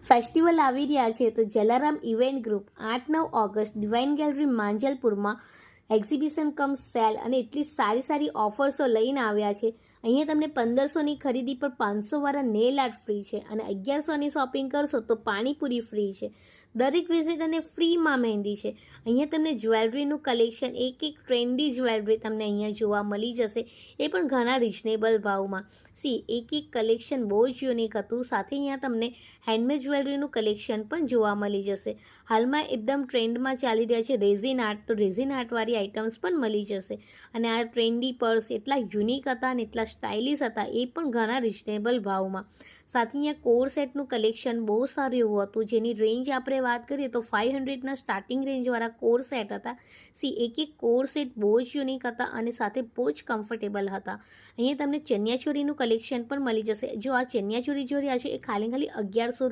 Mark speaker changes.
Speaker 1: Festival આવી રહ્યા છે તો Jalaram event group 8-9 August divine gallery માંજલપુરમાં એક્ઝિબિશન કમ સેલ અને એટલી સારી ઓફર્સો લઈને આવ્યા છે. અહીંયા તમને 1500ની ખરીદી પર 500 નેલ આર્ટ ફ્રી છે અને 1100ની શોપિંગ કરશો તો પાણીપુરી ફ્રી છે. દરેક વિઝિટ અને ફ્રીમાં મહેંદી છે. અહીંયા તમને જ્વેલરીનું કલેક્શન એક ટ્રેન્ડી જ્વેલરી તમને અહીંયા જોવા મળી જશે, એ પણ ઘણા રિઝનેબલ ભાવમાં. એક કલેક્શન બહુ જ યુનિક હતું. સાથે અહીંયા તમને હેન્ડમેડ જ્વેલરીનું કલેક્શન પણ જોવા મળી જશે. હાલમાં એકદમ ટ્રેન્ડમાં ચાલી રહ્યા છે રેઝિન આર્ટ, તો રેઝિન આર્ટવાળી આઇટમ્સ પણ મળી જશે. અને આ ટ્રેન્ડી પર્સ એટલા યુનિક હતા અને એટલા સ્ટાઇલિશ હતા, એ પણ ઘણા રિઝનેબલ ભાવમાં. સાથે અહીંયા કોર સેટનું કલેક્શન બહુ સારું એવું હતું, જેની રેન્જ આપણે વાત કરીએ તો 500ના સ્ટાર્ટિંગ રેન્જવાળા કોર સેટ હતા. એક કોર સેટ બહુ જ યુનિક હતા અને સાથે બહુ જ કમ્ફર્ટેબલ હતા. અહીંયા તમને ચણિયાચોળીનું કલેક્શન પણ મળી જશે. જો આ ચણિયાચોળી જો રહ્યા છે એ ખાલી 1100